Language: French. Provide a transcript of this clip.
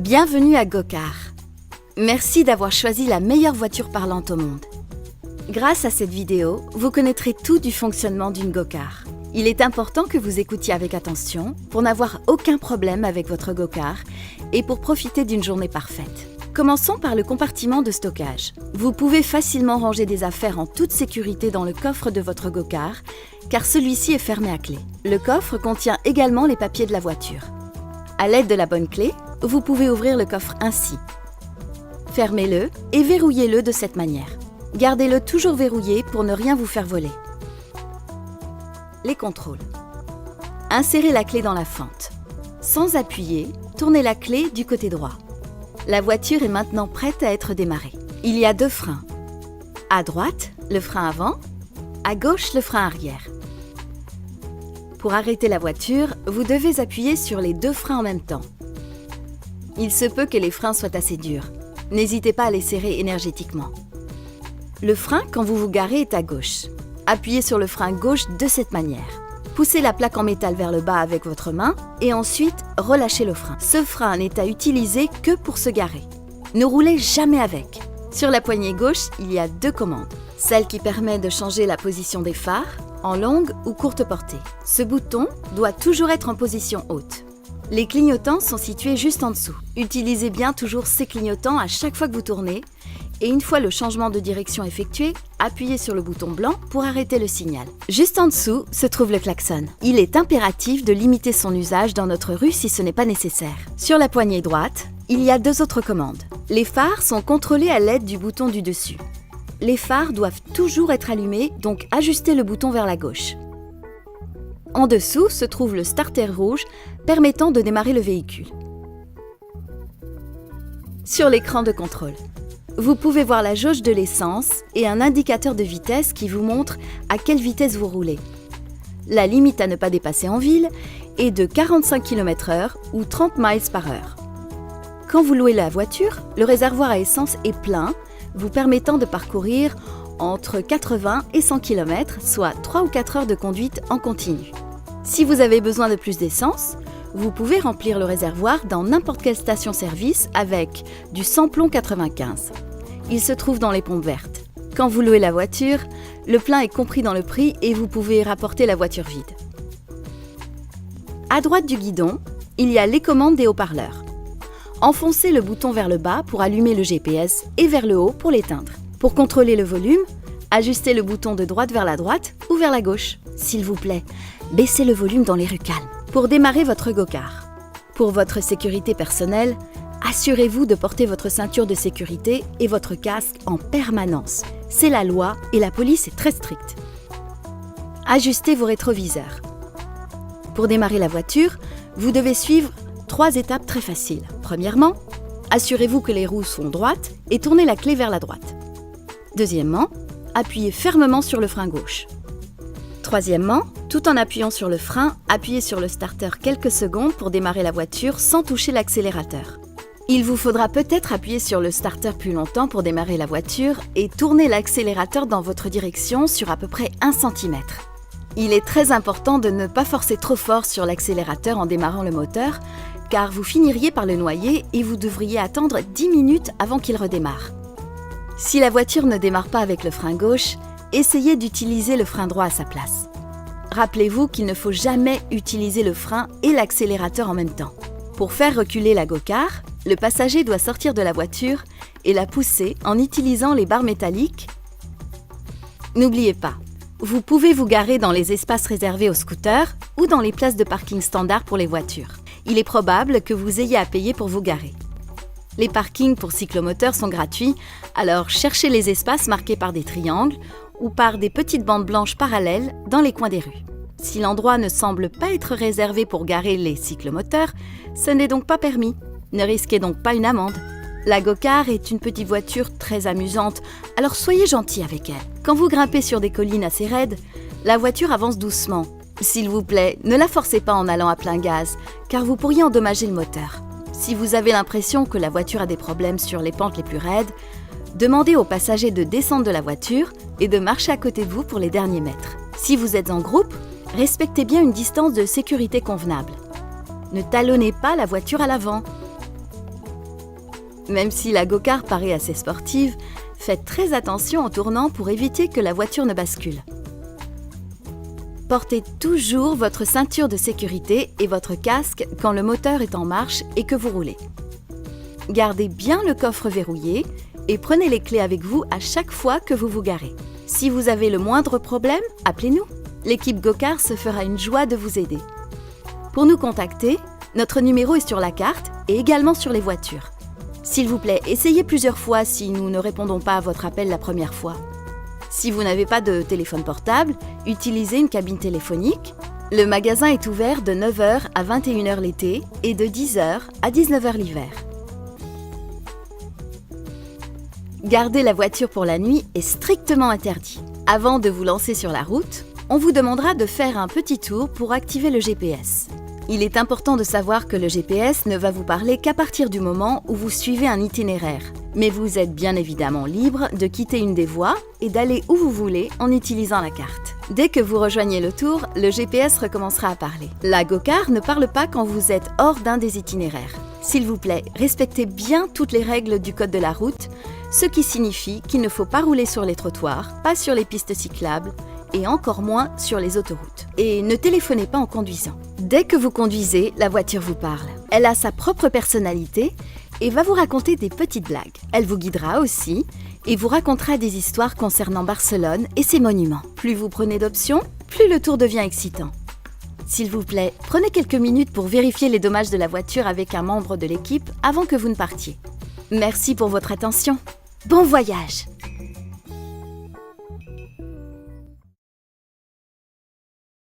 Bienvenue à Go-Car. Merci d'avoir choisi la meilleure voiture parlante au monde. Grâce à cette vidéo, vous connaîtrez tout du fonctionnement d'une Go-Car. Il est important que vous écoutiez avec attention pour n'avoir aucun problème avec votre Go-Car et pour profiter d'une journée parfaite. Commençons par le compartiment de stockage. Vous pouvez facilement ranger des affaires en toute sécurité dans le coffre de votre Go-Car, car celui-ci est fermé à clé. Le coffre contient également les papiers de la voiture. À l'aide de la bonne clé, vous pouvez ouvrir le coffre ainsi. Fermez-le et verrouillez-le de cette manière. Gardez-le toujours verrouillé pour ne rien vous faire voler. Les contrôles. Insérez la clé dans la fente. Sans appuyer, tournez la clé du côté droit. La voiture est maintenant prête à être démarrée. Il y a deux freins. À droite, le frein avant. À gauche, le frein arrière. Pour arrêter la voiture, vous devez appuyer sur les deux freins en même temps. Il se peut que les freins soient assez durs. N'hésitez pas à les serrer énergétiquement. Le frein, quand vous vous garez, est à gauche. Appuyez sur le frein gauche de cette manière. Poussez la plaque en métal vers le bas avec votre main et ensuite relâchez le frein. Ce frein n'est à utiliser que pour se garer. Ne roulez jamais avec. Sur la poignée gauche, il y a deux commandes. Celle qui permet de changer la position des phares en longue ou courte portée. Ce bouton doit toujours être en position haute. Les clignotants sont situés juste en dessous. Utilisez bien toujours ces clignotants à chaque fois que vous tournez et une fois le changement de direction effectué, appuyez sur le bouton blanc pour arrêter le signal. Juste en dessous se trouve le klaxon. Il est impératif de limiter son usage dans notre rue si ce n'est pas nécessaire. Sur la poignée droite, il y a deux autres commandes. Les phares sont contrôlés à l'aide du bouton du dessus. Les phares doivent toujours être allumés, donc ajustez le bouton vers la gauche. En dessous se trouve le starter rouge permettant de démarrer le véhicule. Sur l'écran de contrôle, vous pouvez voir la jauge de l'essence et un indicateur de vitesse qui vous montre à quelle vitesse vous roulez. La limite à ne pas dépasser en ville est de 45 km/h ou 30 miles par heure. Quand vous louez la voiture, le réservoir à essence est plein, vous permettant de parcourir entre 80 et 100 km, soit 3 ou 4 heures de conduite en continu. Si vous avez besoin de plus d'essence, vous pouvez remplir le réservoir dans n'importe quelle station-service avec du samplon 95. Il se trouve dans les pompes vertes. Quand vous louez la voiture, le plein est compris dans le prix et vous pouvez rapporter la voiture vide. À droite du guidon, il y a les commandes des haut-parleurs. Enfoncez le bouton vers le bas pour allumer le GPS et vers le haut pour l'éteindre. Pour contrôler le volume, ajustez le bouton de droite vers la droite ou vers la gauche. S'il vous plaît, baissez le volume dans les rues calmes. Pour démarrer votre Go-Car. Pour votre sécurité personnelle, assurez-vous de porter votre ceinture de sécurité et votre casque en permanence. C'est la loi et la police est très stricte. Ajustez vos rétroviseurs. Pour démarrer la voiture, vous devez suivre 3 étapes très faciles. Premièrement, assurez-vous que les roues sont droites et tournez la clé vers la droite. Deuxièmement, appuyez fermement sur le frein gauche. Troisièmement, tout en appuyant sur le frein, appuyez sur le starter quelques secondes pour démarrer la voiture sans toucher l'accélérateur. Il vous faudra peut-être appuyer sur le starter plus longtemps pour démarrer la voiture et tourner l'accélérateur dans votre direction sur à peu près 1 cm. Il est très important de ne pas forcer trop fort sur l'accélérateur en démarrant le moteur, car vous finiriez par le noyer et vous devriez attendre 10 minutes avant qu'il redémarre. Si la voiture ne démarre pas avec le frein gauche, essayez d'utiliser le frein droit à sa place. Rappelez-vous qu'il ne faut jamais utiliser le frein et l'accélérateur en même temps. Pour faire reculer la Go-Car, le passager doit sortir de la voiture et la pousser en utilisant les barres métalliques. N'oubliez pas, vous pouvez vous garer dans les espaces réservés aux scooters ou dans les places de parking standard pour les voitures. Il est probable que vous ayez à payer pour vous garer. Les parkings pour cyclomoteurs sont gratuits, alors cherchez les espaces marqués par des triangles ou par des petites bandes blanches parallèles dans les coins des rues. Si l'endroit ne semble pas être réservé pour garer les cyclomoteurs, ce n'est donc pas permis. Ne risquez donc pas une amende. La Go-Car est une petite voiture très amusante, alors soyez gentil avec elle. Quand vous grimpez sur des collines assez raides, la voiture avance doucement. S'il vous plaît, ne la forcez pas en allant à plein gaz, car vous pourriez endommager le moteur. Si vous avez l'impression que la voiture a des problèmes sur les pentes les plus raides, demandez aux passagers de descendre de la voiture et de marcher à côté de vous pour les derniers mètres. Si vous êtes en groupe, respectez bien une distance de sécurité convenable. Ne talonnez pas la voiture à l'avant. Même si la go-kart paraît assez sportive, faites très attention en tournant pour éviter que la voiture ne bascule. Portez toujours votre ceinture de sécurité et votre casque quand le moteur est en marche et que vous roulez. Gardez bien le coffre verrouillé et prenez les clés avec vous à chaque fois que vous vous garez. Si vous avez le moindre problème, appelez-nous. L'équipe go-kart se fera une joie de vous aider. Pour nous contacter, notre numéro est sur la carte et également sur les voitures. S'il vous plaît, essayez plusieurs fois si nous ne répondons pas à votre appel la première fois. Si vous n'avez pas de téléphone portable, utilisez une cabine téléphonique. Le magasin est ouvert de 9h à 21h l'été et de 10h à 19h l'hiver. Garder la voiture pour la nuit est strictement interdit. Avant de vous lancer sur la route, on vous demandera de faire un petit tour pour activer le GPS. Il est important de savoir que le GPS ne va vous parler qu'à partir du moment où vous suivez un itinéraire. Mais vous êtes bien évidemment libre de quitter une des voies et d'aller où vous voulez en utilisant la carte. Dès que vous rejoignez le tour, le GPS recommencera à parler. La go-kart ne parle pas quand vous êtes hors d'un des itinéraires. S'il vous plaît, respectez bien toutes les règles du code de la route, ce qui signifie qu'il ne faut pas rouler sur les trottoirs, pas sur les pistes cyclables et encore moins sur les autoroutes. Et ne téléphonez pas en conduisant. Dès que vous conduisez, la voiture vous parle. Elle a sa propre personnalité et va vous raconter des petites blagues. Elle vous guidera aussi et vous racontera des histoires concernant Barcelone et ses monuments. Plus vous prenez d'options, plus le tour devient excitant. S'il vous plaît, prenez quelques minutes pour vérifier les dommages de la voiture avec un membre de l'équipe avant que vous ne partiez. Merci pour votre attention. Bon voyage!